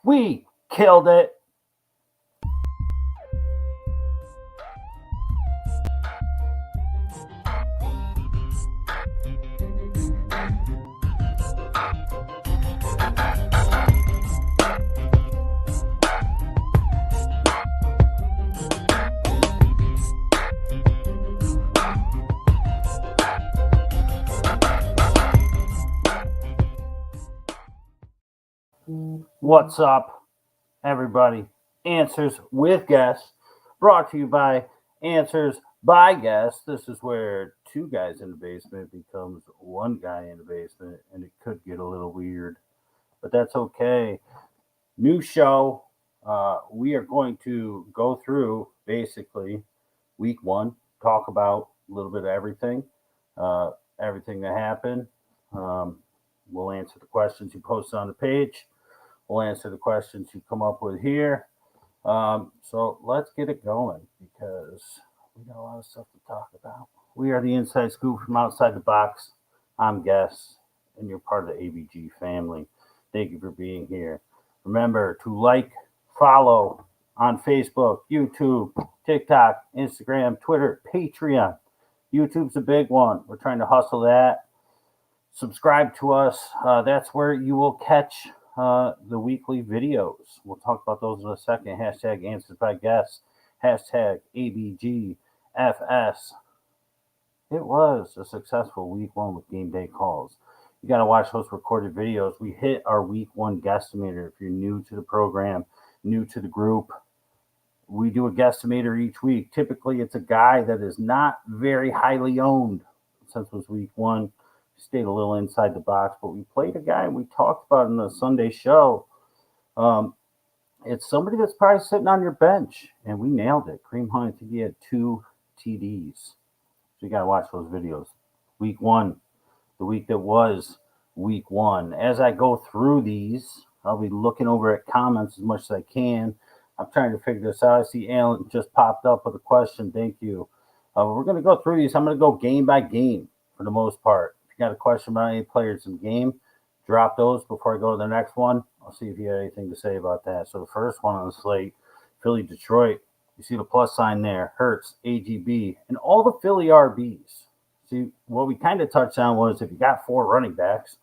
We killed it. What's up, everybody? Answers with Guests, brought to you by Answers by Guests. This is where two guys in the basement becomes one guy in the basement, and it could get a little weird, but that's okay. New show. We are going to go through basically week one, talk about a little bit of everything, everything that happened. Um, we'll answer the questions you posted on the page. We'll answer the questions you come up with here. So let's get it going because we got a lot of stuff to talk about. We are the Inside Scoop from outside the box. I'm Guess, and you're part of the ABG family. Thank you for being here. Remember to like, follow on Facebook, YouTube, TikTok, Instagram, Twitter, Patreon. YouTube's a big one. We're trying to hustle that. Subscribe to us. That's where you will catch the weekly videos. We'll talk about those in a second. Hashtag Answers by Guests. Hashtag ABGFS. It was a successful week one with game day calls. You got to watch those recorded videos. We hit our week one guesstimator. If you're new to the program, new to the group, we do a guesstimator each week. Typically, it's a guy that is not very highly owned. Since it was week one, stayed a little inside the box, but we played a guy we talked about in the Sunday show. It's somebody that's probably sitting on your bench, and we nailed it. Kareem Hunt, I think he had 2 TDs. So you got to watch those videos. Week one, the week that was week one. As I go through these, I'll be looking over at comments as much as I can. I'm trying to figure this out. I see Alan just popped up with a question. Thank you. We're going to go through these. I'm going to go game by game for the most part. If you got a question about any players in the game, drop those before I go to the next one. I'll see if you have anything to say about that. So the first one on the slate, Philly, Detroit. You see the plus sign there, Hurts, AGB, and all the Philly RBs. See, what we kind of touched on was if you got 4 running backs,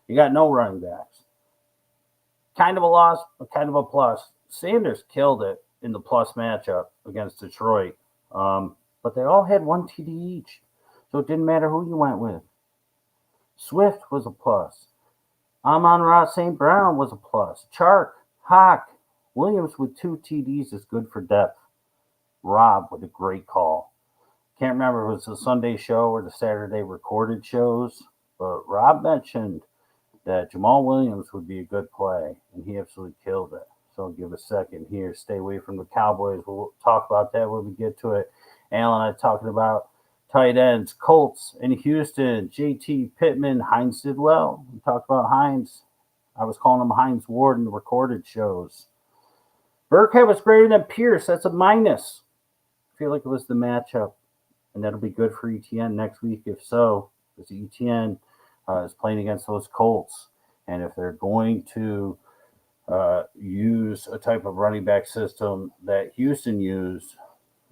you got no running backs. Kind of a loss, but kind of a plus. Sanders killed it in the plus matchup against Detroit. But they all had 1 TD each. So it didn't matter who you went with. Swift was a plus. Amon-Ra St. Brown was a plus. Chark, Hawk, Williams with 2 TDs is good for depth. Rob with a great call. Can't remember if it was the Sunday show or the Saturday recorded shows, but Rob mentioned that Jamal Williams would be a good play, and he absolutely killed it. So I'll give a second here. Stay away from the Cowboys. We'll talk about that when we get to it. Alan and I talking about tight ends, Colts in Houston, JT Pittman. Hines did well. We talked about Hines. I was calling him Hines Ward in the recorded shows. Burkhead was greater than Pierce. That's a minus. I feel like it was the matchup, and that'll be good for ETN next week if so, because ETN is playing against those Colts. And if they're going to use a type of running back system that Houston used,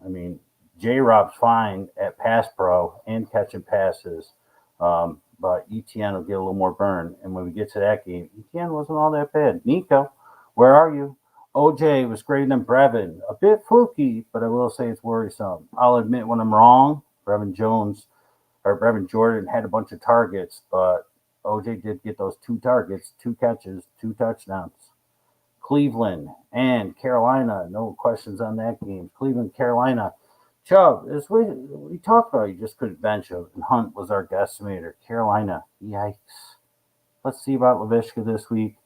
I mean, J-Rob's fine at pass pro and catching passes, but ETN will get a little more burn. And when we get to that game, ETN wasn't all that bad. Nico, where are you? OJ was greater than Brevin. A bit fluky, but I will say it's worrisome. I'll admit when I'm wrong. Brevin Jordan had a bunch of targets, but OJ did get those 2 targets, 2 catches, 2 touchdowns. Cleveland and Carolina, no questions on that game. Cleveland, Carolina. Chubb, as we talked about, you just couldn't bench him. And Hunt was our guesstimator. Carolina, yikes. Let's see about Laviska this week.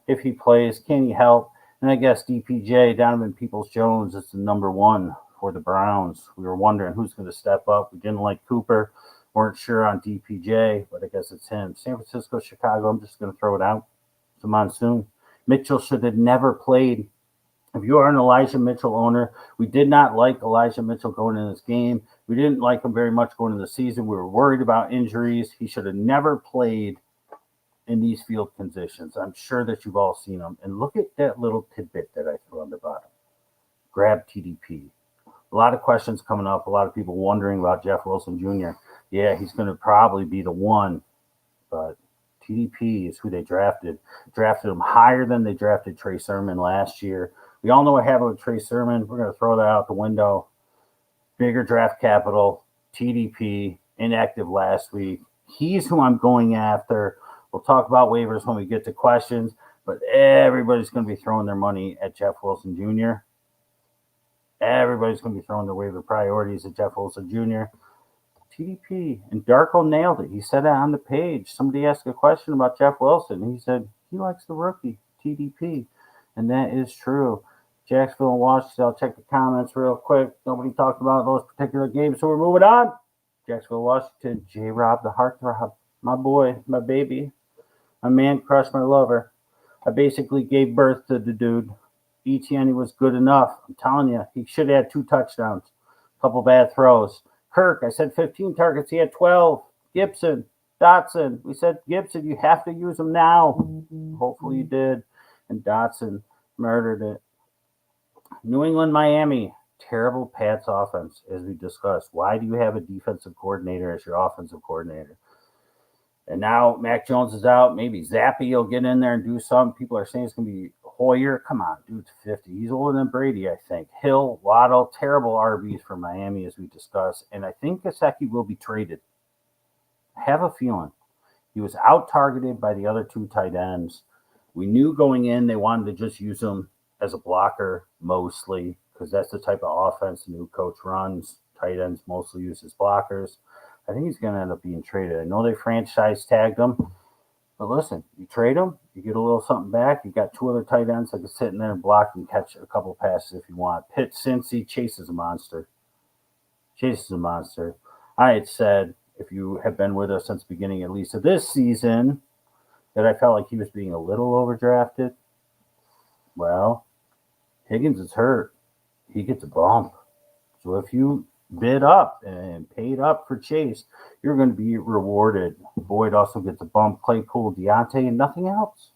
If he plays, can he help? And I guess DPJ, Donovan Peoples-Jones, is the number 1 for the Browns. We were wondering who's going to step up. We didn't like Cooper. Weren't sure on DPJ, but I guess it's him. San Francisco, Chicago, I'm just going to throw it out. It's a monsoon. Mitchell should have never played. If you are an Elijah Mitchell owner, we did not like Elijah Mitchell going in this game. We didn't like him very much going into the season. We were worried about injuries. He should have never played in these field conditions. I'm sure that you've all seen them. And look at that little tidbit that I threw on the bottom. Grab TDP. A lot of questions coming up. A lot of people wondering about Jeff Wilson Jr. Yeah, he's going to probably be the one, but TDP is who they drafted. Drafted him higher than they drafted Trey Sermon last year. We all know what happened with Trey Sermon. We're going to throw that out the window. Bigger draft capital, TDP, inactive last week. He's who I'm going after. We'll talk about waivers when we get to questions, but everybody's going to be throwing their money at Jeff Wilson Jr. Everybody's going to be throwing their waiver priorities at Jeff Wilson Jr. TDP. And Darko nailed it. He said it on the page. Somebody asked a question about Jeff Wilson. And he said he likes the rookie, TDP. And that is true. Jacksonville and Washington, I'll check the comments real quick. Nobody talked about those particular games, so we're moving on. Jacksonville, Washington, J-Rob, the heartthrob. My boy, my baby. My man crush, my lover. I basically gave birth to the dude. Etienne was good enough. I'm telling you, he should have had 2 touchdowns. A couple bad throws. Kirk, I said 15 targets. He had 12. Gibson, Dotson. We said, Gibson, you have to use him now. Hopefully you did. And Dotson murdered it. New England, Miami. Terrible Pats offense, as we discussed. Why do you have a defensive coordinator as your offensive coordinator? And now Mac Jones is out. Maybe Zappy will get in there and do something. People are saying it's going to be Hoyer. Come on, dude's 50. He's older than Brady, I think. Hill, Waddle, terrible RBs for Miami, as we discussed. And I think Gesicki will be traded. I have a feeling. He was out-targeted by the other 2 tight ends. We knew going in they wanted to just use him as a blocker mostly, because that's the type of offense the new coach runs. Tight ends mostly use as blockers. I think he's going to end up being traded. I know they franchise tagged him, but listen, you trade him, you get a little something back. You got 2 other tight ends that can sit in there and block and catch a couple passes if you want. Pitt, Cincy, Chase is a monster. Chase is a monster. I had said, if you have been with us since the beginning at least of this season, that I felt like he was being a little overdrafted. Well, Higgins is hurt. He gets a bump. So if you bid up and paid up for Chase, you're going to be rewarded. Boyd also gets a bump. Claypool, Deontay, and nothing else.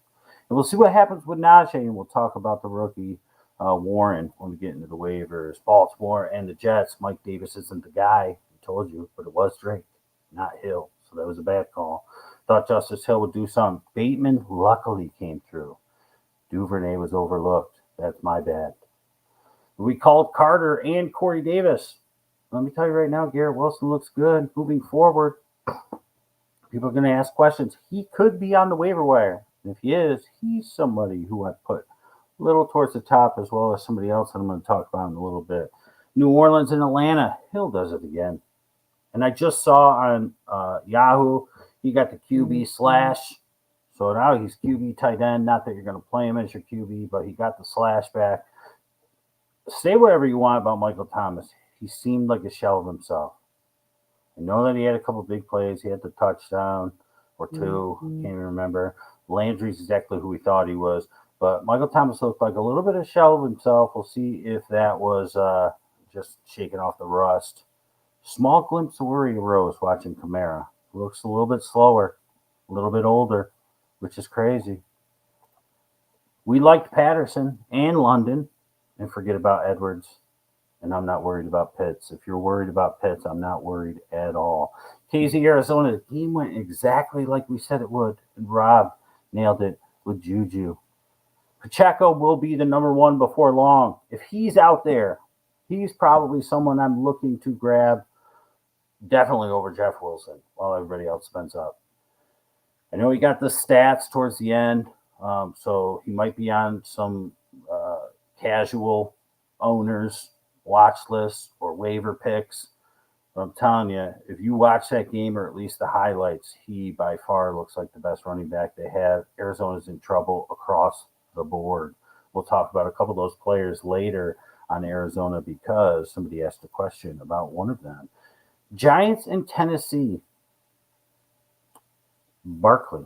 And we'll see what happens with Najee, and we'll talk about the rookie Warren when we get into the waivers. Baltimore and the Jets. Mike Davis isn't the guy. I told you, but it was Drake, not Hill. So that was a bad call. Thought Justice Hill would do something. Bateman luckily came through. Duvernay was overlooked. That's my bad. We called Carter and Corey Davis. Let me tell you right now, Garrett Wilson looks good moving forward. People are going to ask questions. He could be on the waiver wire. And if he is, he's somebody who I put a little towards the top, as well as somebody else that I'm going to talk about in a little bit. New Orleans and Atlanta. Hill does it again. And I just saw on Yahoo, he got the QB slash. So now he's QB tight end. Not that you're going to play him as your QB, but he got the slash back. Say whatever you want about Michael Thomas. He seemed like a shell of himself. I know that he had a couple of big plays. He had the touchdown or 2. Can't even remember. Landry's exactly who we thought he was. But Michael Thomas looked like a little bit of a shell of himself. We'll see if that was just shaking off the rust. Small glimpse of worry arose watching Kamara. Looks a little bit slower, a little bit older, which is crazy. We liked Patterson and London, and forget about Edwards. And I'm not worried about Pitts. If you're worried about Pitts, I'm not worried at all. KZ, Arizona, the game went exactly like we said it would. And Rob nailed it with Juju. Pacheco will be the number 1 before long. If he's out there, he's probably someone I'm looking to grab definitely over Jeff Wilson while everybody else spends up. I know he got the stats towards the end, so he might be on some casual owners' watch list or waiver picks. But I'm telling you, if you watch that game or at least the highlights, he by far looks like the best running back they have. Arizona's in trouble across the board. We'll talk about a couple of those players later on Arizona because somebody asked a question about one of them. Giants in Tennessee. Barkley,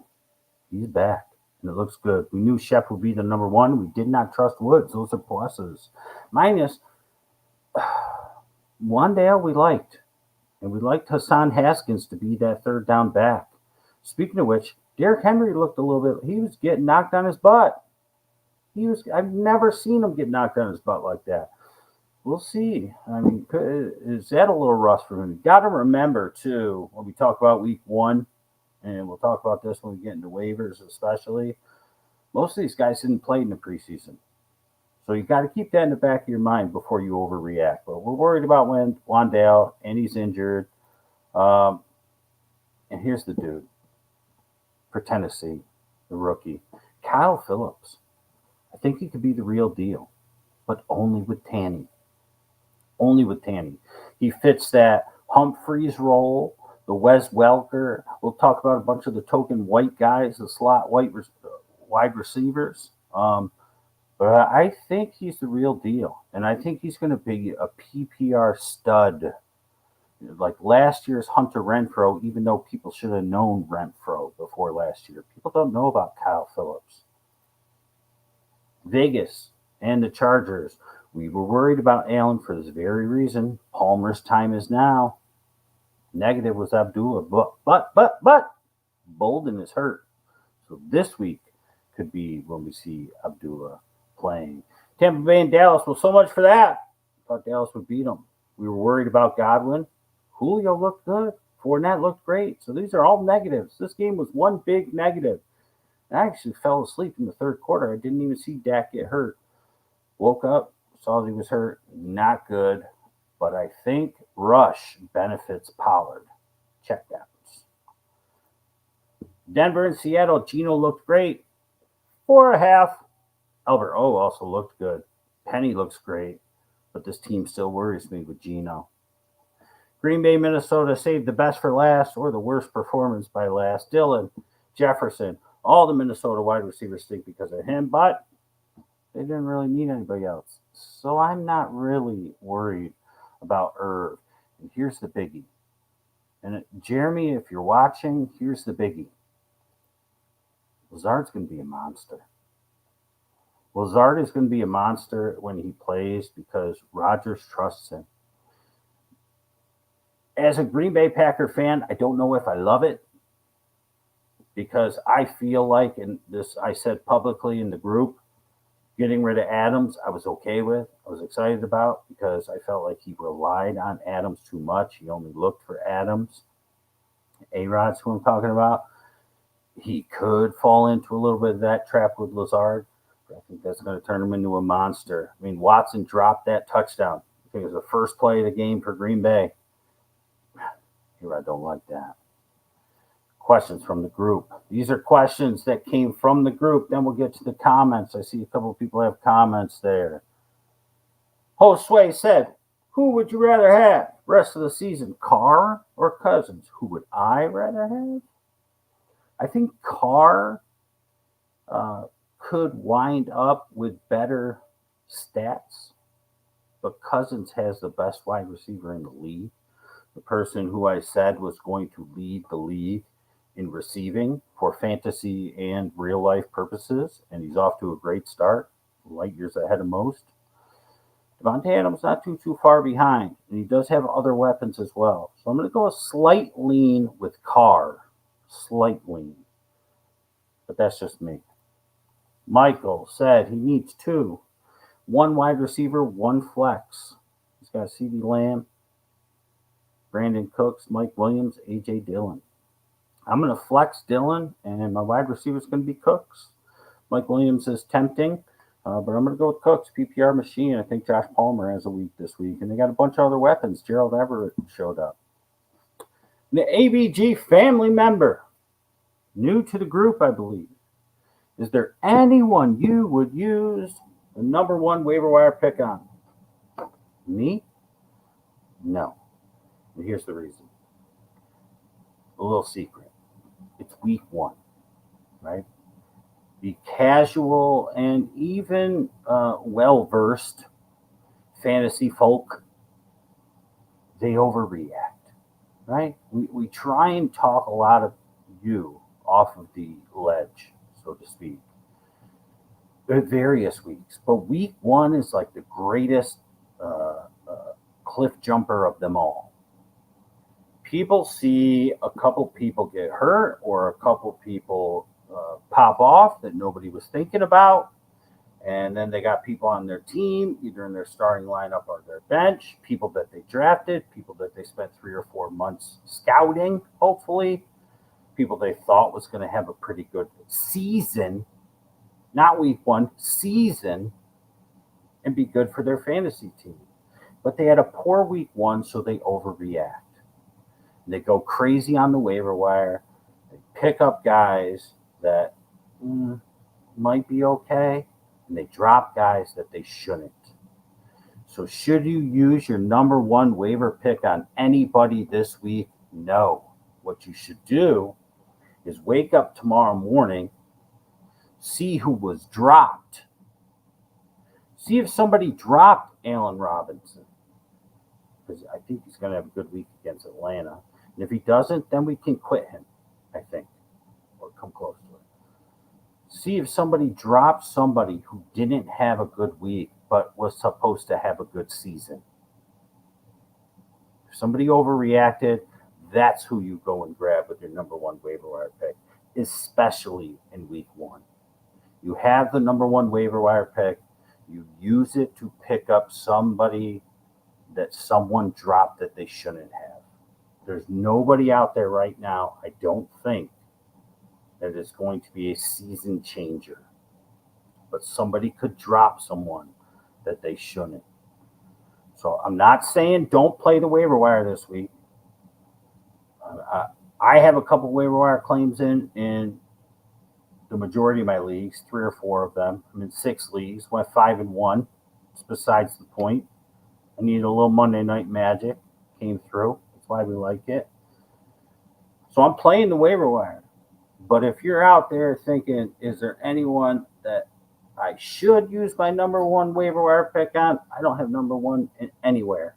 he's back, and it looks good. We knew Shep would be the number 1. We did not trust Woods. Those are pluses. Minus, Wandale we liked, and we liked Hassan Haskins to be that third down back. Speaking of which, Derrick Henry looked a little bit. He was getting knocked on his butt. I've never seen him get knocked on his butt like that. We'll see. I mean, is that a little rough for him? You got to remember too when we talk about week 1, and we'll talk about this when we get into waivers, especially. Most of these guys didn't play in the preseason. So you got to keep that in the back of your mind before you overreact. But we're worried about Wan'Dale, and he's injured. And here's the dude for Tennessee, the rookie, Kyle Phillips. I think he could be the real deal, but only with Tanny. Only with Tanny. He fits that Humphreys role, the Wes Welker. We'll talk about a bunch of the token white guys, the slot wide receivers. But I think he's the real deal. And I think he's going to be a PPR stud. Like last year's Hunter Renfrow, even though people should have known Renfrow before last year. People don't know about Kyle Phillips. Vegas and the Chargers. We were worried about Allen for this very reason. Palmer's time is now. Negative was Abdullah. But Bolden is hurt. So this week could be when we see Abdullah playing. Tampa Bay and Dallas. Well, so much for that. Thought Dallas would beat them. We were worried about Godwin. Julio looked good. Fournette looked great. So these are all negatives. This game was one big negative. I actually fell asleep in the third quarter. I didn't even see Dak get hurt. Woke up, saw he was hurt. Not good. But I think Rush benefits Pollard. Check that. Denver and Seattle. Geno looked great. 4.5. Albert O also looked good. Penny looks great. But this team still worries me with Geno. Green Bay, Minnesota, saved the best for last or the worst performance by last. Dillon, Jefferson, all the Minnesota wide receivers stink because of him, but they didn't really need anybody else. So I'm not really worried about Irv. And here's the biggie. And Jeremy, if you're watching, here's the biggie. Lazard's going to be a monster. Lazard is going to be a monster when he plays because Rodgers trusts him. As a Green Bay Packer fan, I don't know if I love it because I feel like, and this I said publicly in the group, getting rid of Adams, I was okay with. I was excited about because I felt like he relied on Adams too much. He only looked for Adams. A-Rod's who I'm talking about. He could fall into a little bit of that trap with Lazard. But I think that's going to turn him into a monster. I mean, Watson dropped that touchdown. I think it was the first play of the game for Green Bay. I don't like that. Questions from the group. These are questions that came from the group. Then we'll get to the comments. I see a couple of people have comments there. Josue said, who would you rather have rest of the season, Carr or Cousins? Who would I rather have? I think Carr could wind up with better stats, but Cousins has the best wide receiver in the league. The person who I said was going to lead the league in receiving for fantasy and real life purposes, and he's off to a great start, light years ahead of most. Devontae Adams not too far behind, and he does have other weapons as well. So I'm going to go a slight lean with Carr. Slight lean. But that's just me. Michael said he needs 2. 1 wide receiver, 1 flex. He's got CeeDee Lamb, Brandon Cooks, Mike Williams, A.J. Dillon. I'm going to flex Dillon, and my wide receiver is going to be Cooks. Mike Williams is tempting, but I'm going to go with Cooks, PPR machine. I think Josh Palmer has a week this week, and they got a bunch of other weapons. Gerald Everett showed up. The ABG family member, new to the group, I believe. Is there anyone you would use the number 1 waiver wire pick on? Me? No. And here's the reason. A little secret. It's week 1, right? The casual and even well-versed fantasy folk, they overreact, right? We try and talk a lot of you off of the ledge, so to speak, at various weeks. But week 1 is like the greatest cliff jumper of them all. people see a couple people get hurt or a couple people pop off that nobody was thinking about, and then they got people on their team, either in their starting lineup or their bench, people that they drafted, people that they spent 3 or 4 months scouting, hopefully, people they thought was going to have a pretty good season, not week one, season, and be good for their fantasy team. But they had a poor week one, so they overreact. They go crazy on the waiver wire. They pick up guys that might be okay, and they drop guys that they shouldn't. So should you use your number one waiver pick on anybody this week? No. What you should do is wake up tomorrow morning, see who was dropped. See if somebody dropped Allen Robinson, because I think he's going to have a good week against Atlanta. And if he doesn't, then we can quit him, I think, or come close to it. See if somebody dropped somebody who didn't have a good week but was supposed to have a good season. If somebody overreacted, that's who you go and grab with your number one waiver wire pick, especially in week one. You have the number one waiver wire pick. You use it to pick up somebody that someone dropped that they shouldn't have. There's nobody out there right now, I don't think, that is going to be a season changer. But somebody could drop someone that they shouldn't. So I'm not saying don't play the waiver wire this week. I have a couple waiver wire claims in the majority of my leagues, 3 or 4 of them. I'm in 6 leagues, went 5-1. It's besides the point. I needed a little Monday night magic. Came through. That's why we like it. So I'm playing the waiver wire. But if you're out there thinking, is there anyone that I should use my number one waiver wire pick on? I don't have number one anywhere.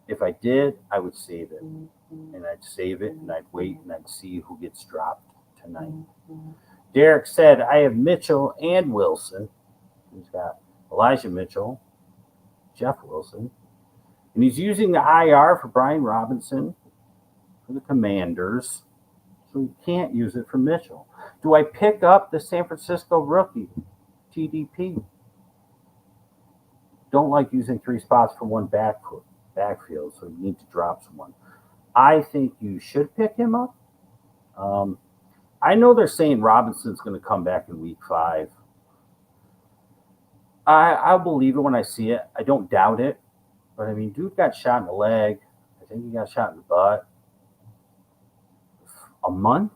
If I did, I would save it. And I'd save it, and I'd wait, and I'd see who gets dropped tonight. Derek said, I have Mitchell and Wilson. He's got Elijah Mitchell, Jeff Wilson. And he's using the IR for Brian Robinson for the Commanders. So he can't use it for Mitchell. Do I pick up the San Francisco rookie, TDP? Don't like using 3 spots for one backfield, so you need to drop someone. I think you should pick him up. I know they're saying Robinson's going to come back in week 5. I'll believe it when I see it. I don't doubt it. But, I mean, dude got shot in the leg. I think he got shot in the butt. A month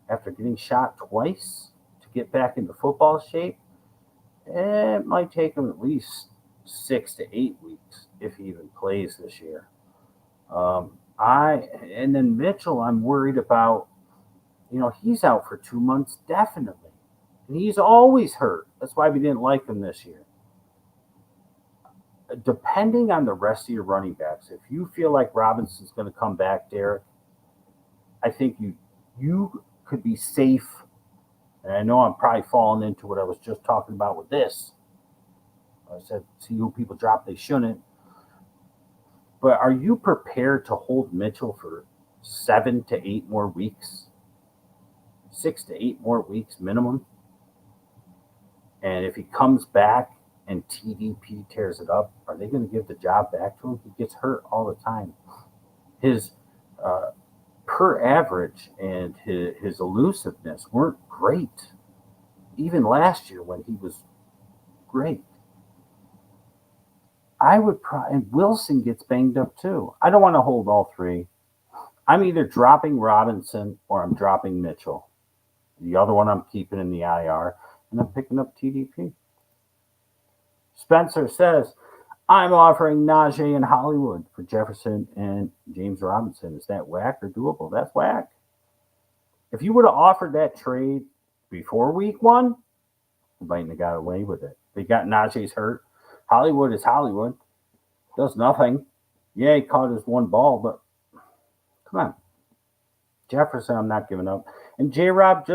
after getting shot twice to get back into football shape. It might take him at least 6 to 8 weeks if he even plays this year. And then Mitchell, I'm worried about. He's out for 2 months, definitely. And he's always hurt. That's why we didn't like him this year. Depending on the rest of your running backs, if you feel like Robinson's going to come back, Derek, I think you could be safe. And I know I'm probably falling into what I was just talking about with this. I said, see who people drop they shouldn't. But are you prepared to hold Mitchell for 7 to 8 more weeks? 6 to 8 more weeks minimum. And if he comes back and TDP tears it up, are they going to give the job back to him? He gets hurt all the time. His per average and his elusiveness weren't great, even last year when he was great. And Wilson gets banged up too. I don't want to hold all 3. I'm either dropping Robinson or I'm dropping Mitchell. The other one I'm keeping in the IR, and I'm picking up TDP. Spencer says, I'm offering Najee and Hollywood for Jefferson and James Robinson. Is that whack or doable? That's whack. If you would have offered that trade before week 1, you might have got away with it. They got Najee's hurt. Hollywood is Hollywood. Does nothing. Yeah, he caught his 1 ball, but come on. Jefferson, I'm not giving up. And J-Rob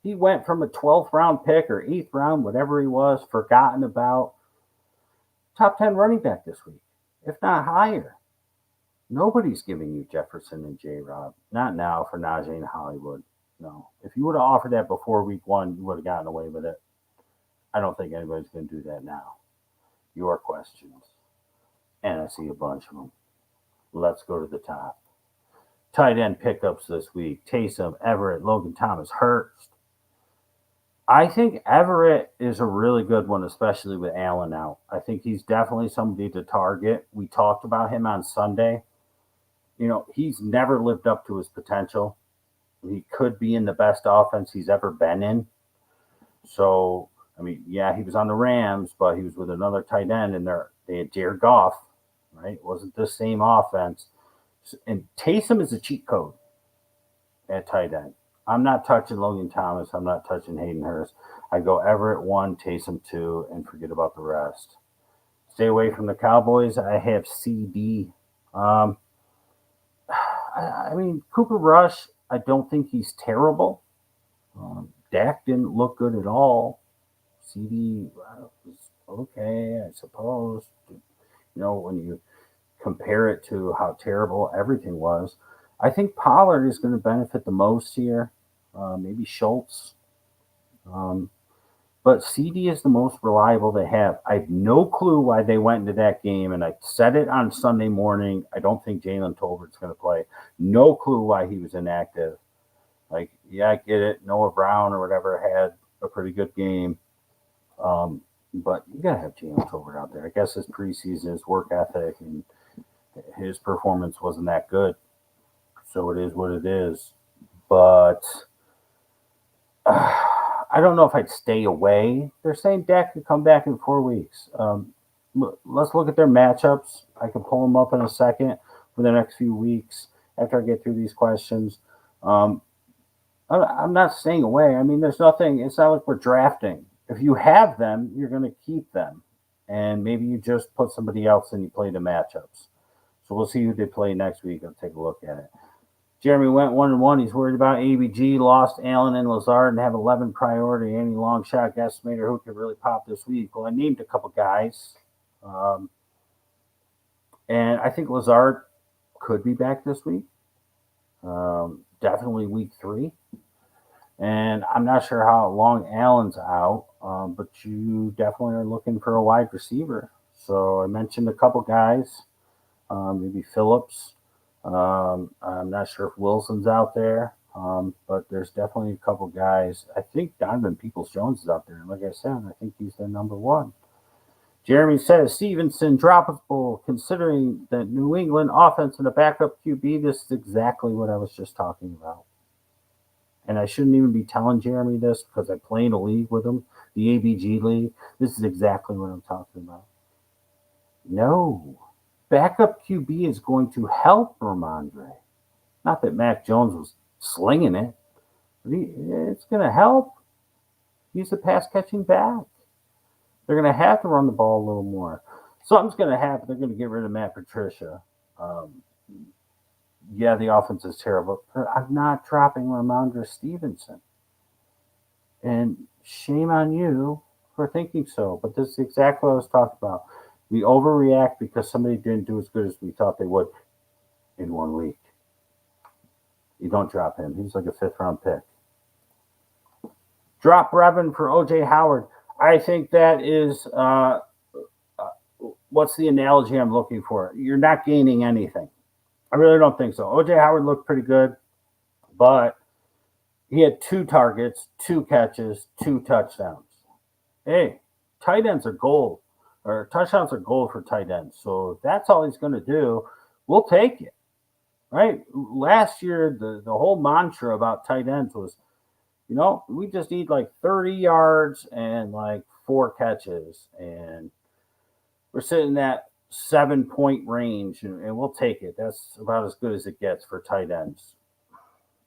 he went from a 12th round pick or 8th round, whatever he was, forgotten about. Top 10 running back this week, if not higher. Nobody's giving you Jefferson and J Rob. Not now for Najee and Hollywood. No. If you would have offered that before week one, you would have gotten away with it. I don't think anybody's going to do that now. Your questions. And I see a bunch of them. Let's go to the top. Tight end pickups this week. Taysom, Everett, Logan Thomas, Hurst. I think Everett is a really good one, especially with Allen out. I think he's definitely somebody to target. We talked about him on Sunday. He's never lived up to his potential. He could be in the best offense he's ever been in. So, yeah, he was on the Rams, but he was with another tight end, and they had Jared Goff, right? It wasn't the same offense. And Taysom is a cheat code at tight end. I'm not touching Logan Thomas. I'm not touching Hayden Hurst. I go Everett 1, Taysom 2, and forget about the rest. Stay away from the Cowboys. I have CD. Cooper Rush, I don't think he's terrible. Dak didn't look good at all. CD was okay, I suppose. When you compare it to how terrible everything was, I think Pollard is going to benefit the most here. Maybe Schultz. But CD is the most reliable they have. I have no clue why they went into that game, and I said it on Sunday morning. I don't think Jalen Tolbert's going to play. No clue why he was inactive. I get it. Noah Brown or whatever had a pretty good game. But you got to have Jalen Tolbert out there. I guess his preseason, his work ethic, and his performance wasn't that good. So it is what it is. But I don't know if I'd stay away. They're saying Dak could come back in 4 weeks. Let's look at their matchups. I can pull them up in a second for the next few weeks after I get through these questions. I'm not staying away. There's nothing. It's not like we're drafting. If you have them, you're going to keep them. And maybe you just put somebody else and you play the matchups. So we'll see who they play next week. I'll take a look at it. Jeremy went 1-1. He's worried about ABG, lost Allen and Lazard, and have 11 priority. Any long shot guesstimator who could really pop this week? Well, I named a couple guys. And I think Lazard could be back this week. Definitely week 3. And I'm not sure how long Allen's out, but you definitely are looking for a wide receiver. So I mentioned a couple guys, maybe Phillips. I'm not sure if Wilson's out there, but there's definitely a couple guys. I think Donovan Peoples-Jones is out there. And like I said, I think he's the number 1. Jeremy says, Stevenson droppable, considering the New England offense and a backup QB. This is exactly what I was just talking about. And I shouldn't even be telling Jeremy this because I play in a league with him, the ABG league. This is exactly what I'm talking about. No. Backup QB is going to help Ramondre. Not that Mac Jones was slinging it, but it's going to help. He's a pass-catching back. They're going to have to run the ball a little more. Something's going to happen. They're going to get rid of Matt Patricia. Yeah, the offense is terrible. But I'm not dropping Ramondre Stevenson. And shame on you for thinking so. But this is exactly what I was talking about. We overreact because somebody didn't do as good as we thought they would in 1 week. You don't drop him. He's like a 5th-round pick. Drop Brevin for O.J. Howard. I think that is what's the analogy I'm looking for? You're not gaining anything. I really don't think so. O.J. Howard looked pretty good, but he had 2 targets, 2 catches, 2 touchdowns. Hey, tight ends are gold. Or touchdowns are gold for tight ends. So if that's all he's going to do, we'll take it. Right? Last year, the whole mantra about tight ends was, we just need like 30 yards and like 4 catches. And we're sitting in that 7-point range, and we'll take it. That's about as good as it gets for tight ends.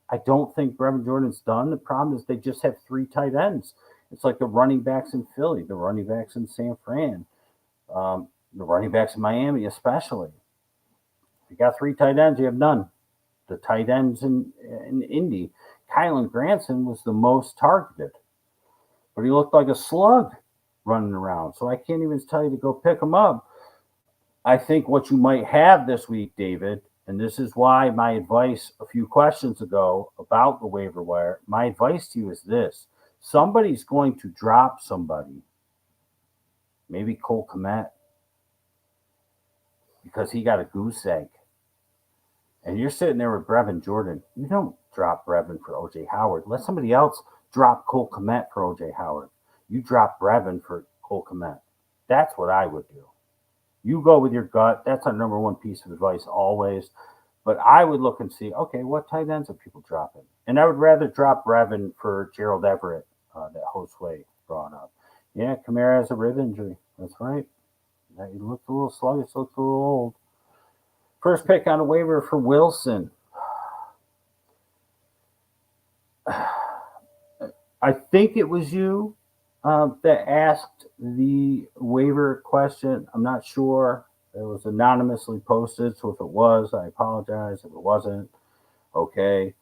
I don't think Brevin Jordan's done. The problem is they just have 3 tight ends. It's like the running backs in Philly, the running backs in San Fran. The running backs in Miami, especially. If you got 3 tight ends, you have none. The tight ends in Indy. Kylan Granson was the most targeted, but he looked like a slug running around. So I can't even tell you to go pick him up. I think what you might have this week, David, And this is why my advice a few questions ago about the waiver wire, my advice to you is this. Somebody's going to drop somebody. Maybe Cole Kmet, because he got a goose egg. And you're sitting there with Brevin Jordan. You don't drop Brevin for O.J. Howard. Let somebody else drop Cole Kmet for O.J. Howard. You drop Brevin for Cole Kmet. That's what I would do. You go with your gut. That's our number one piece of advice always. But I would look and see, okay, what tight ends are people dropping? And I would rather drop Brevin for Gerald Everett, that Josue brought up. Yeah, Kamara has a rib injury. That's right. He looked a little sluggish, looked a little old. First pick on a waiver for Wilson. I think it was you that asked the waiver question. I'm not sure. It was anonymously posted, so if it was, I apologize. If it wasn't, okay.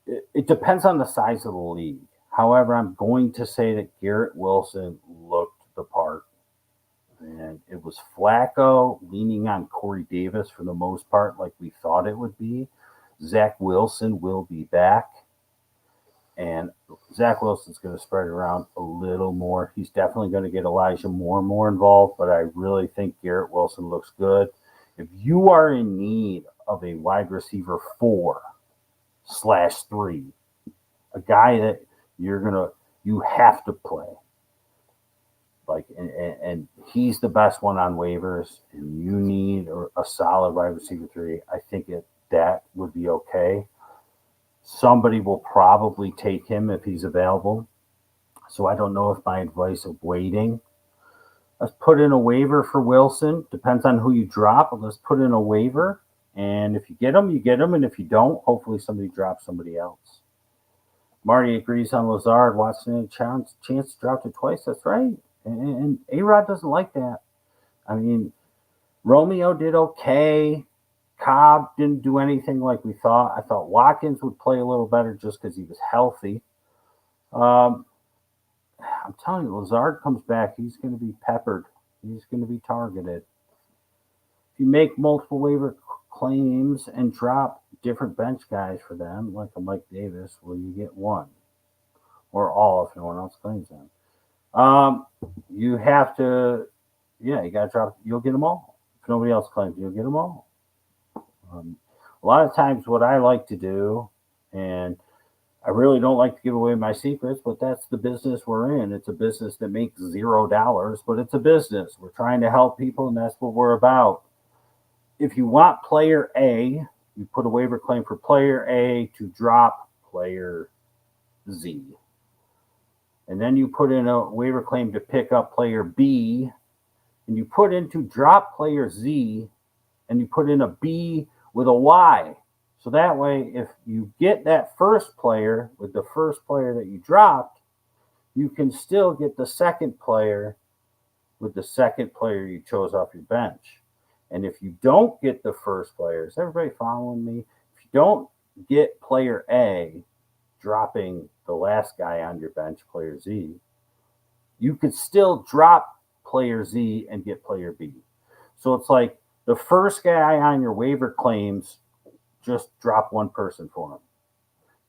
It depends on the size of the league. However, I'm going to say that Garrett Wilson looked the part. And it was Flacco leaning on Corey Davis for the most part, like we thought it would be. Zach Wilson will be back. And Zach Wilson's going to spread it around a little more. He's definitely going to get Elijah Moore more involved, but I really think Garrett Wilson looks good. If you are in need of a wide receiver 4/3, a guy that you have to play, like, and he's the best one on waivers, and you need a solid wide receiver 3, I think that would be okay. Somebody will probably take him if he's available. So I don't know if my advice of waiting. Let's put in a waiver for Wilson. Depends on who you drop, but let's put in a waiver. And if you get him, you get him. And if you don't, hopefully somebody drops somebody else. Marty agrees on Lazard. Watson had a chance to drop it twice. That's right. And A-Rod doesn't like that. I mean, Romeo did okay. Cobb didn't do anything like we thought. I thought Watkins would play a little better just because he was healthy. I'm telling you, Lazard comes back, he's going to be peppered. He's going to be targeted. If you make multiple waiver claims and drop different bench guys for them, like a Mike Davis, well, you get one. Or all if no one else claims them. You have to, you got to drop, you'll get them all. If nobody else claims, you'll get them all. A lot of times what I like to do, and I really don't like to give away my secrets, but that's the business we're in. It's a business that makes $0, but it's a business. We're trying to help people, and that's what we're about. If you want player A, you put a waiver claim for player A to drop player Z. And then you put in a waiver claim to pick up player B, and you put in to drop player Z, and you put in a B with a Y. So that way, if you get that first player with the first player that you dropped, you can still get the second player with the second player you chose off your bench. And if you don't get the first player, is everybody following me? If you don't get player A, dropping the last guy on your bench, player Z, you could still drop player Z and get player B. So it's like the first guy on your waiver claims, just drop one person for him.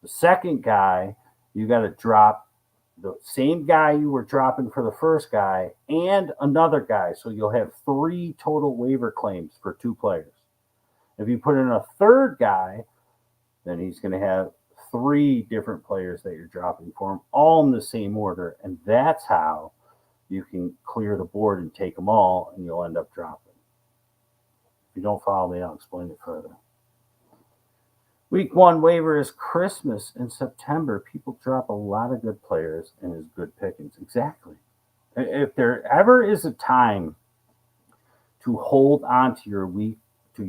The second guy, you got to drop the same guy you were dropping for the first guy and another guy. So you'll have 3 total waiver claims for 2 players. If you put in a third guy, then he's going to have 3 different players that you're dropping for him, all in the same order. And that's how you can clear the board and take them all, and you'll end up dropping. If you don't follow me, I'll explain it further. Week 1 waiver is Christmas in September. People drop a lot of good players and is good pickings. Exactly. If there ever is a time to hold on to your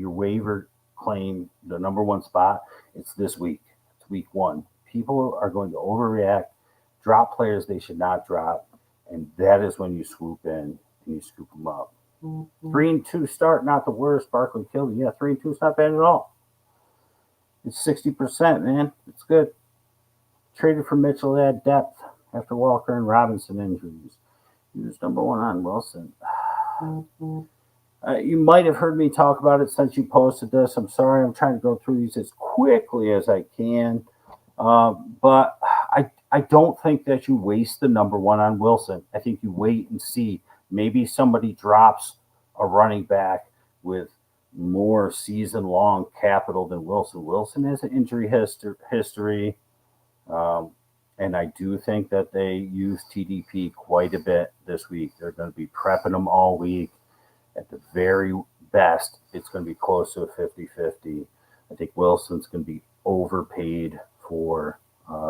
waiver claim, the number 1 spot, it's this week. It's week 1. People are going to overreact, drop players they should not drop, and that is when you swoop in and you scoop them up. 3-2 start, not the worst. Barkley killed you. Yeah, 3-2 is not bad at all. It's 60%, man. It's good. Traded for Mitchell to add depth after Walker and Robinson injuries. He was number 1 on Wilson. You might have heard me talk about it since you posted this. I'm sorry. I'm trying to go through these as quickly as I can. But I don't think that you waste the number one on Wilson. I think you wait and see. Maybe somebody drops a running back with more season long capital than Wilson. Wilson has an injury history. Um, and I do think that they use TDP quite a bit this week. They're going to be prepping them all week. At the very best, it's going to be close to a 50-50. I think Wilson's going to be overpaid for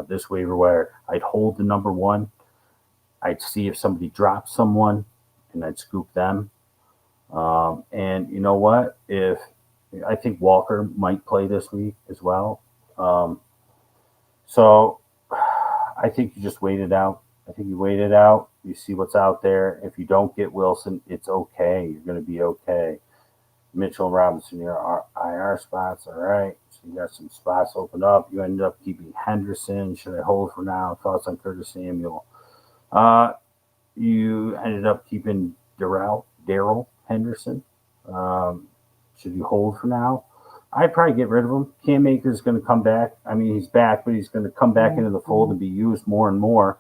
this waiver wire. I'd hold the number one. I'd see if somebody drops someone, and I'd scoop them. And you know what? If I think Walker might play this week as well. So I think you just wait it out. I think you wait it out. You see what's out there. If you don't get Wilson, it's okay. You're going to be okay. Mitchell and Robinson, your IR spots. All right. So you got some spots open up. You ended up keeping Henderson. Should I hold for now? Thoughts on Curtis Samuel? You ended up keeping Daryl Henderson. Should you hold for now? I'd probably get rid of him. Cam Akers is going to come back. I mean, he's back, but he's going to come back into the fold and be used more and more.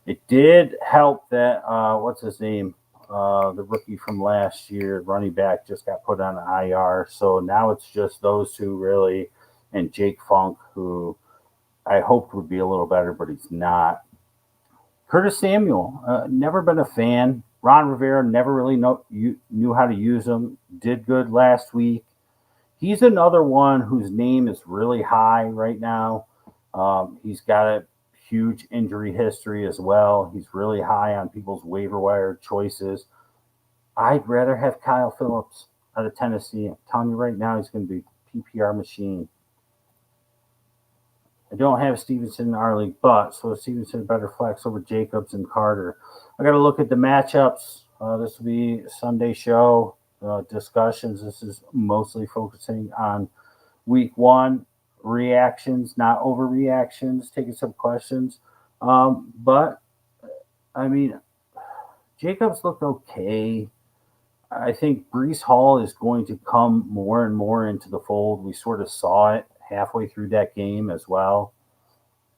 It did help that, what's his name? The rookie from last year, running back, just got put on IR. So now it's just those two really, and Jake Funk, who I hoped would be a little better, but he's not. Curtis Samuel, never been a fan. Ron Rivera never really knew how to use him. Did good last week. He's another one whose name is really high right now. He's got a huge injury history as well. He's really high on people's waiver wire choices. I'd rather have Kyle Phillips out of Tennessee. I'm telling you right now, he's going to be a PPR machine. I don't have Stevenson in our league, but so Stevenson better flex over Jacobs and Carter. I got to look at the matchups. This will be a Sunday show discussions. This is mostly focusing on week one reactions, not overreactions, taking some questions. But, I mean, Jacobs looked okay. I think Breece Hall is going to come more and more into the fold. We sort of saw it halfway through that game as well.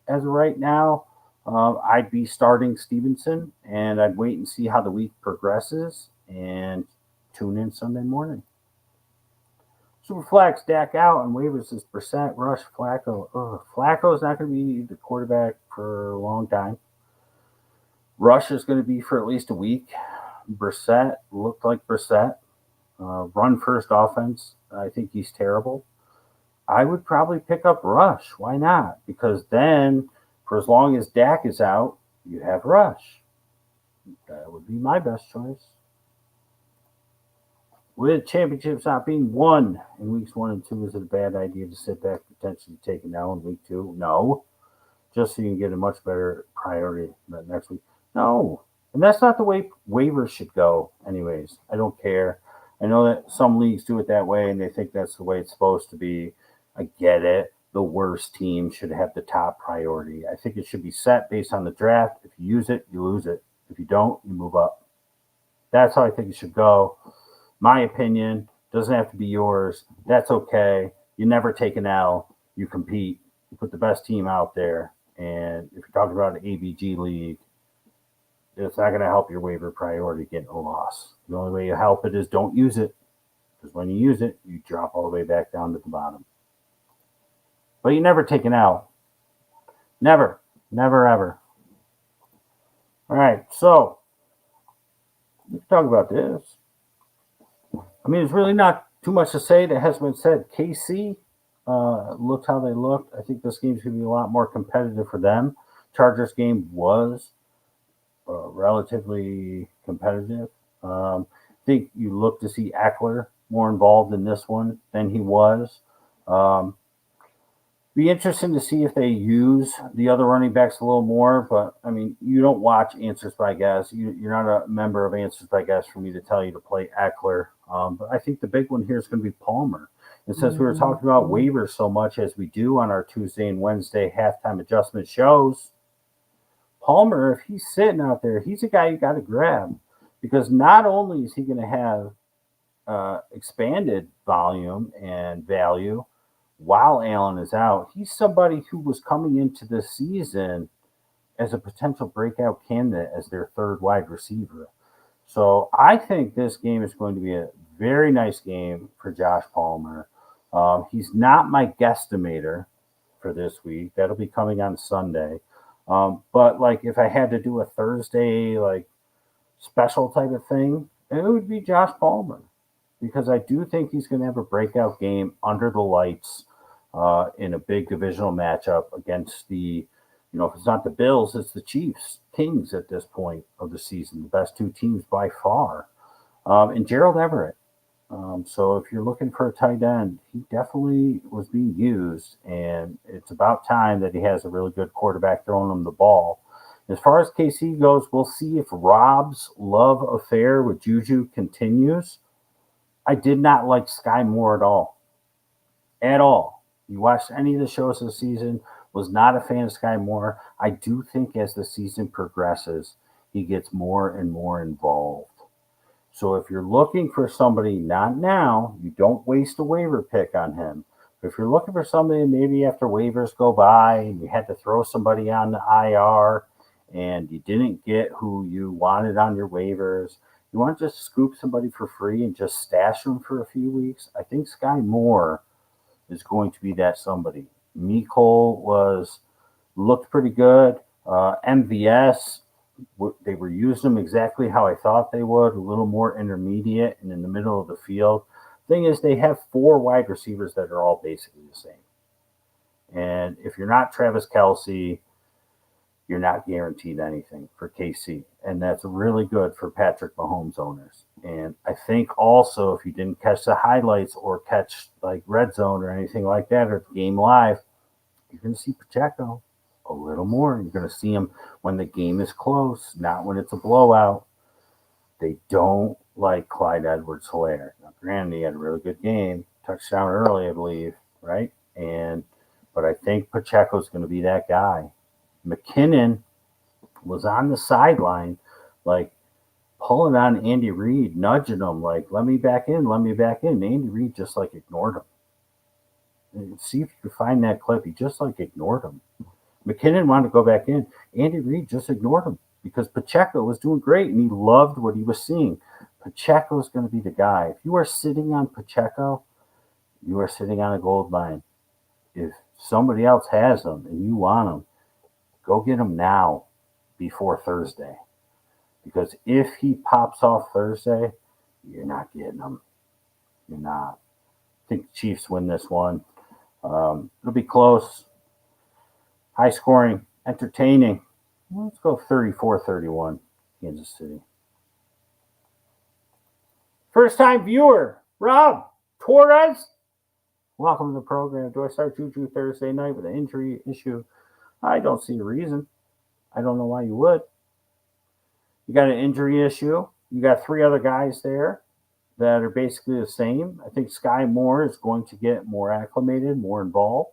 As of right now, I'd be starting Stevenson, and I'd wait and see how the week progresses and tune in Sunday morning. Superflex, Dak out, and waivers is Brissett, Rush, Flacco. Flacco is not going to be the quarterback for a long time. Rush is going to be for at least a week. Brissett looked like Brissett. Run first offense. I think he's terrible. I would probably pick up Rush. Why not? Because then, for as long as Dak is out, you have Rush. That would be my best choice. With championships not being won in weeks 1 and 2, is it a bad idea to sit back, potentially take it now in week 2? No. Just so you can get a much better priority next week? No. And that's not the way waivers should go, anyways. I don't care. I know that some leagues do it that way, and they think that's the way it's supposed to be. I get it. The worst team should have the top priority. I think it should be set based on the draft. If you use it, you lose it. If you don't, you move up. That's how I think it should go. My opinion doesn't have to be yours. That's okay. You never take an L. You compete. You put the best team out there. And if you're talking about an ABG league, it's not going to help your waiver priority get a loss. The only way you help it is don't use it. Because when you use it, you drop all the way back down to the bottom. But you never take an L. Never. Never, ever. All right. So, let's talk about this. I mean, there's really not too much to say that hasn't been said. KC looked how they looked. I think this game's going to be a lot more competitive for them. Chargers game was relatively competitive. I think you look to see Eckler more involved in this one than he was. Be interesting to see if they use the other running backs a little more, but I mean, you don't watch Answers by Guess. You're not a member of Answers by Guess for me to tell you to play Eckler. But I think the big one here is going to be Palmer. And since we were talking about waivers so much as we do on our Tuesday and Wednesday halftime adjustment shows, Palmer, if he's sitting out there, he's a guy you got to grab, because not only is he going to have expanded volume and value while Allen is out. He's somebody who was coming into this season as a potential breakout candidate as their third wide receiver. So I think this game is going to be a very nice game for Josh Palmer. He's not my guesstimator for this week. That'll be coming on Sunday. But like if I had to do a Thursday like special type of thing, it would be Josh Palmer because I do think he's going to have a breakout game under the lights in a big divisional matchup against the, if it's not the Bills, it's the Chiefs, Kings at this point of the season, the best two teams by far, and Gerald Everett. So if you're looking for a tight end, he definitely was being used, and it's about time that he has a really good quarterback throwing him the ball. As far as KC goes, we'll see if Rob's love affair with Juju continues. I did not like Sky Moore at all. At all. You watched any of the shows this season, was not a fan of Sky Moore. I do think as the season progresses, he gets more and more involved. So if you're looking for somebody, not now, you don't waste a waiver pick on him. But if you're looking for somebody maybe after waivers go by and you had to throw somebody on the IR and you didn't get who you wanted on your waivers, you want to just scoop somebody for free and just stash them for a few weeks, I think Sky Moore is going to be that somebody. Mecole looked pretty good. MVS, they were using them exactly how I thought they would, a little more intermediate and in the middle of the field. Thing is, they have 4 wide receivers that are all basically the same. And if you're not Travis Kelce, you're not guaranteed anything for KC. And that's really good for Patrick Mahomes owners. And I think also if you didn't catch the highlights or catch like Red Zone or anything like that or Game Live, you're going to see Pacheco a little more. You're going to see him when the game is close, not when it's a blowout. They don't like Clyde Edwards-Helaire. Now, granted, he had a really good game, touchdown early, I believe, right? But I think Pacheco's going to be that guy. McKinnon was on the sideline, like pulling on Andy Reid, nudging him, like, let me back in, let me back in. And Andy Reid just like ignored him. And see if you can find that clip. He just like ignored him. McKinnon wanted to go back in. Andy Reid just ignored him because Pacheco was doing great and he loved what he was seeing. Pacheco is going to be the guy. If you are sitting on Pacheco, you are sitting on a gold mine. If somebody else has him and you want him, go get him now before Thursday. Because if he pops off Thursday, you're not getting him. You're not. I think the Chiefs win this one. It'll be close. High scoring, entertaining. Let's go 34-31, Kansas City. First time viewer, Rob Torres. Welcome to the program. Do I start Juju Thursday night with an injury issue? I don't see a reason. I don't know why you would. You got an injury issue. You got 3 other guys there that are basically the same. I think Sky Moore is going to get more acclimated, more involved.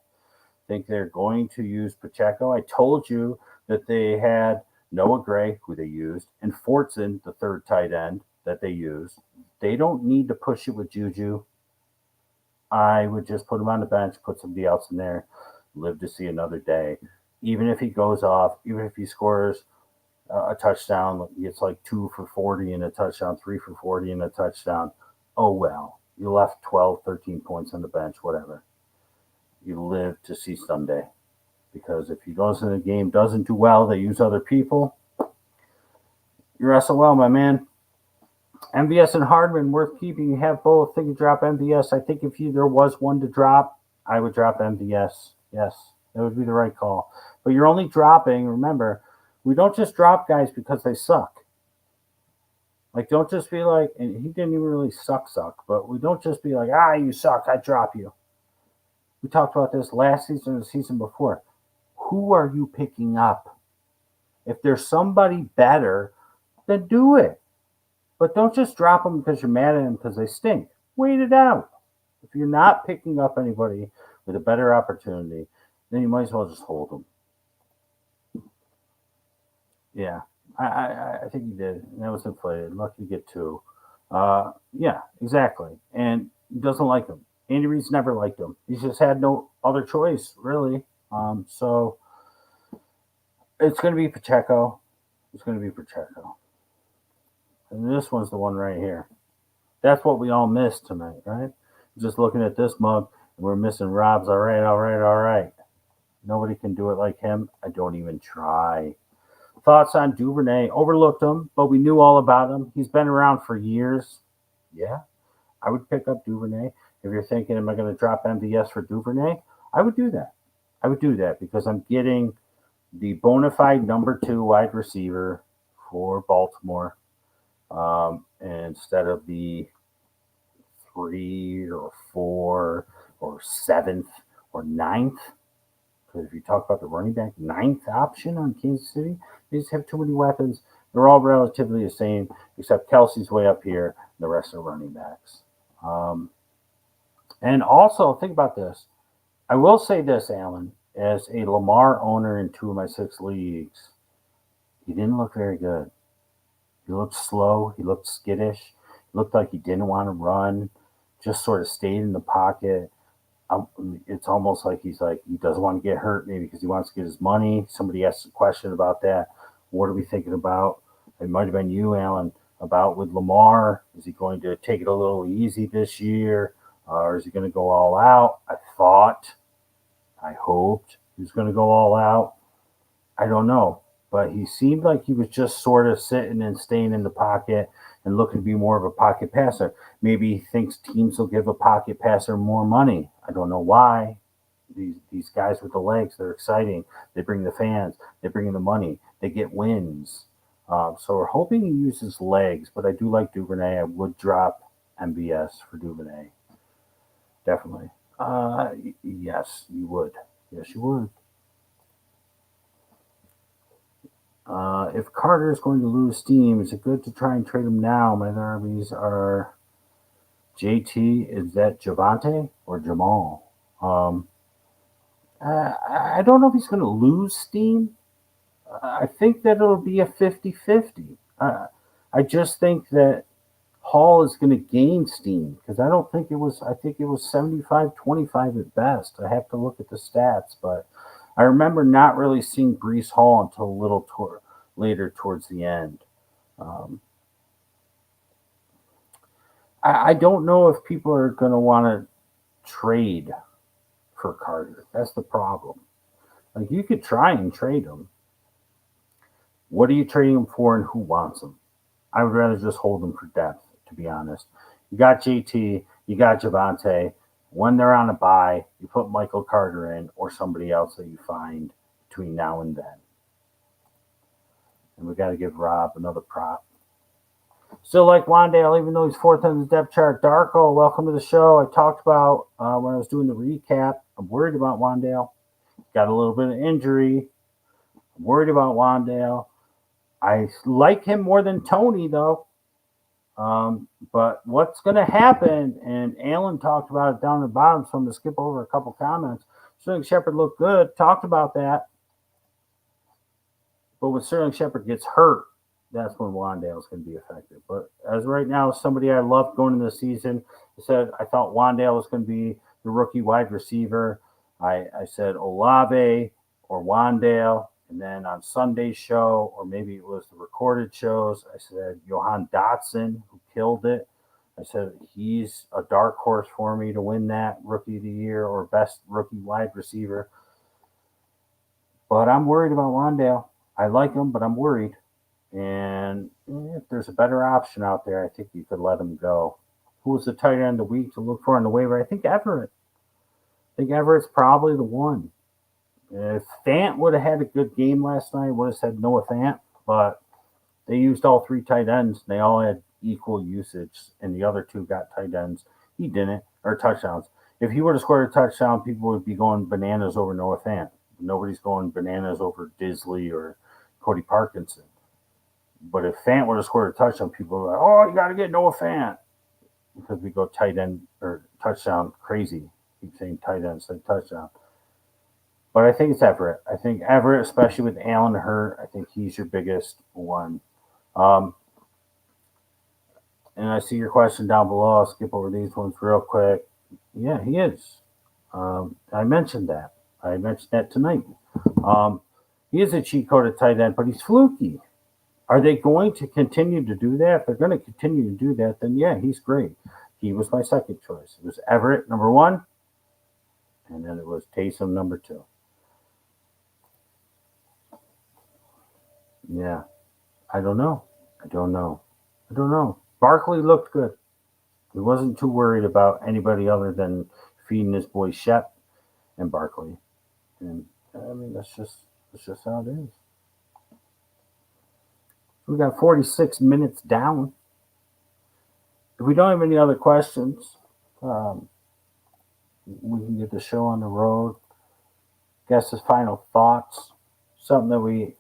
I think they're going to use Pacheco. I told you that they had Noah Gray, who they used, and Fortson, the third tight end that they used. They don't need to push it with Juju. I would just put him on the bench, put somebody else in there, live to see another day. Even if he goes off, even if he scores a touchdown, it's like 2 for 40 and a touchdown, 3 for 40 and a touchdown. Oh, well, you left 12, 13 points on the bench, whatever. You live to see Sunday. Because if he goes in the game, doesn't do well, they use other people, you're SOL, my man. MVS and Hardman, worth keeping. You have both. I think you drop MVS. I think if there was one to drop, I would drop MVS. Yes, that would be the right call. But you're only dropping, remember, we don't just drop guys because they suck. Like, don't just be like, and he didn't even really suck, but we don't just be like, you suck, I drop you. We talked about this last season or the season before. Who are you picking up? If there's somebody better, then do it. But don't just drop them because you're mad at them because they stink. Wait it out. If you're not picking up anybody with a better opportunity, then you might as well just hold them. Yeah, I think he did. And that was inflated. Lucky to get 2. Yeah, exactly. And he doesn't like him. Andy Reid's never liked him. He's just had no other choice, really. So it's going to be Pacheco. It's going to be Pacheco. And this one's the one right here. That's what we all missed tonight, right? Just looking at this mug, and we're missing Rob's. All right, all right, all right. Nobody can do it like him. I don't even try. Thoughts on Duvernay? Overlooked him, but we knew all about him. He's been around for years. Yeah, I would pick up Duvernay. If you're thinking, am I going to drop MVS for Duvernay? I would do that. I would do that because I'm getting the bona fide number 2 wide receiver for Baltimore instead of the 3 or 4 or 7th or ninth. Because if you talk about the running back, ninth option on Kansas City, they just have too many weapons. They're all relatively the same, except Kelsey's way up here. The rest are running backs. Um, and also, think about this. I will say this, Alan, as a Lamar owner in 2 of my 6 leagues, he didn't look very good. He looked slow. He looked skittish. He looked like he didn't want to run. Just sort of stayed in the pocket. It's almost like he doesn't want to get hurt, maybe because he wants to get his money. Somebody asked a question about that. What are we thinking about? It might have been you, Alan, about with Lamar. Is he going to take it a little easy this year, or is he going to go all out? I hoped he was going to go all out. I don't know, but he seemed like he was just sort of sitting and staying in the pocket and looking to be more of a pocket passer. Maybe he thinks teams will give a pocket passer more money. I don't know why. These guys with the legs, they're exciting. They bring the fans. They bring in the money. They get wins. So we're hoping he uses legs, but I do like Duvernay. I would drop MBS for Duvernay. Definitely. Yes, you would. Yes, you would. If Carter is going to lose steam, is it good to try and trade him now? My other RBs are JT. Is that Javante or Jamal? I don't know if he's going to lose steam. I think that it'll be a 50-50. I just think that Hall is going to gain steam because I don't think it was, I think it was 75-25 at best. I have to look at the stats, but I remember not really seeing Brees Hall until a little later towards the end. Um, I don't know if people are going to want to trade for Carter. That's the problem. Like you could try and trade him. What are you trading him for, and who wants him? I would rather just hold him for depth, to be honest. You got JT, you got Javante. When they're on a bye, you put Michael Carter in or somebody else that you find between now and then. And we got to give Rob another prop. Still like Wandale, even though he's 4th on the depth chart. Darko, welcome to the show. I talked about when I was doing the recap. I'm worried about Wandale. Got a little bit of injury. I'm worried about Wandale. I like him more than Tony, though. But what's going to happen, and Alan talked about it down the bottom, so I'm going to skip over a couple comments. Sterling Shepard looked good, talked about that. But when Sterling Shepard gets hurt, that's when Wandale is going to be effective. But as right now, somebody I loved going into the season, I said I thought Wandale was going to be the rookie wide receiver. I said Olave or Wandale. And then on Sunday's show, or maybe it was the recorded shows, I said Johan Dotson, who killed it. I said he's a dark horse for me to win that rookie of the year or best rookie wide receiver. But I'm worried about Wandale. I like him, but I'm worried. And if there's a better option out there, I think you could let him go. Who was the tight end of the week to look for on the waiver? I think Everett. I think Everett's probably the one. If Fant would have had a good game last night, would have said Noah Fant, but they used all 3 tight ends. And they all had equal usage, and the other 2 got tight ends. He didn't, or touchdowns. If he would have scored a touchdown, people would be going bananas over Noah Fant. Nobody's going bananas over Disley or Cody Parkinson. But if Fant would have scored a touchdown, people were like, oh, you got to get Noah Fant. Because we go tight end or touchdown crazy. Keep saying tight end instead of touchdown. But I think it's Everett. I think Everett, especially with Allen hurt, I think he's your biggest one. Um, And I see your question down below. I'll skip over these ones real quick. Yeah, he is. I mentioned that. I mentioned that tonight. Um, he is a cheat coded tight end, but he's fluky. Are they going to continue to do that? If they're going to continue to do that, then yeah, he's great. He was my second choice. It was Everett, number one, and then it was Taysom, number two. Yeah, I don't know. I don't know. I don't know. Barkley looked good. He wasn't too worried about anybody other than feeding his boy Shep and Barkley. And I mean, that's just how it is. We got 46 minutes down. If we don't have any other questions, um, we can get the show on the road. Guess his final thoughts. Something that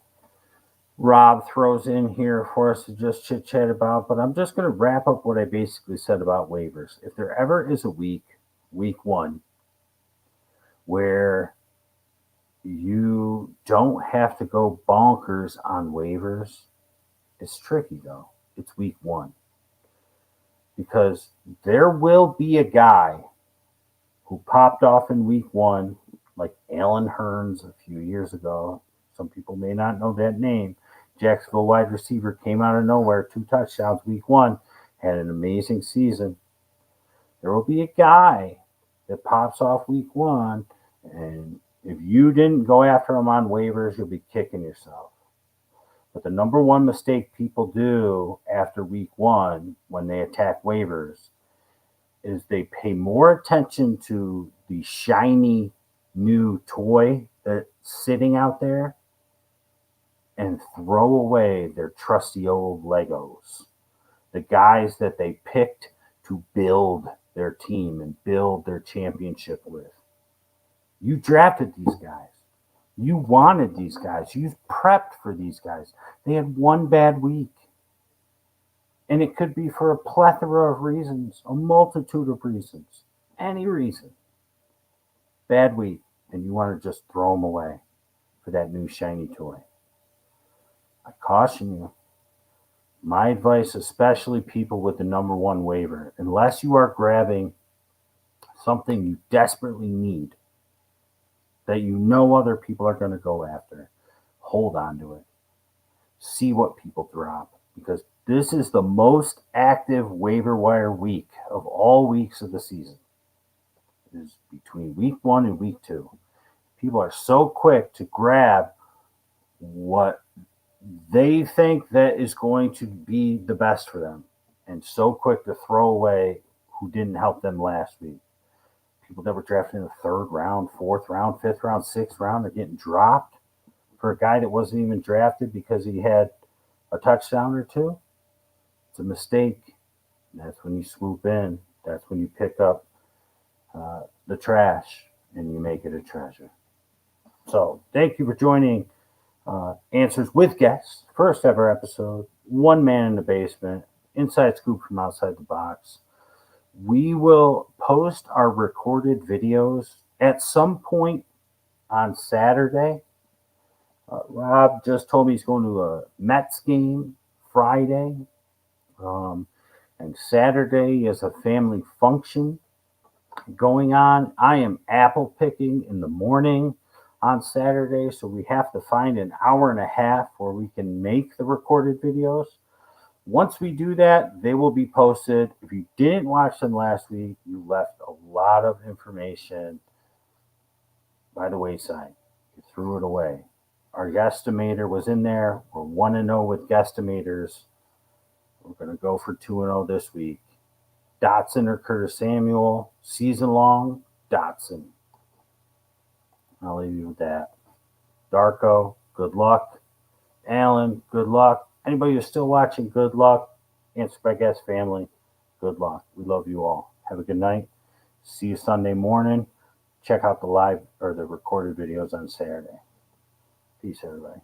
Rob throws in here for us to just chit chat about. But I'm just going to wrap up what I basically said about waivers. If there ever is a week one, where you don't have to go bonkers on waivers, it's tricky though. It's week one because there will be a guy who popped off in week one, like Alan Hearns a few years ago. Some people may not know that name. Jacksonville wide receiver came out of nowhere, 2 touchdowns week one, had an amazing season. There will be a guy that pops off week one, and if you didn't go after him on waivers, you'll be kicking yourself. But the number one mistake people do after week one when they attack waivers is they pay more attention to the shiny new toy that's sitting out there and throw away their trusty old Legos. The guys that they picked to build their team and build their championship with. You drafted these guys. You wanted these guys. You prepped for these guys. They had one bad week. And it could be for a plethora of reasons, a multitude of reasons, any reason. Bad week, and you want to just throw them away for that new shiny toy. I caution you. My advice, especially people with the number one waiver, unless you are grabbing something you desperately need that you know other people are going to go after, hold on to it. See what people drop, because this is the most active waiver wire week of all weeks of the season. It is between week one and week two. People are so quick to grab what they think that is going to be the best for them, and so quick to throw away who didn't help them last week. People that were drafted in the third round, fourth round, fifth round, sixth round are getting dropped for a guy that wasn't even drafted because he had a touchdown or two. It's a mistake. That's when you swoop in. That's when you pick up the trash and you make it a treasure. So thank you for joining Answers with Guests, first ever episode, one man in the basement, inside scoop from outside the box. We will post our recorded videos at some point on Saturday. Rob just told me he's going to a Mets game Friday. And Saturday is a family function going on. I am apple picking in the morning on Saturday, so we have to find an hour and a half where we can make the recorded videos. Once we do that, they will be posted. If you didn't watch them last week, you left a lot of information by the wayside. You threw it away. Our guesstimator was in there. We're 1-0 with guesstimators. We're going to go for 2-0 this week. Dotson or Curtis Samuel, season long, Dotson. I'll leave you with that. Darko, good luck. Alan, good luck. Anybody who's still watching, good luck. Answer by Guest family, good luck. We love you all. Have a good night. See you Sunday morning. Check out the live or the recorded videos on Saturday. Peace, everybody.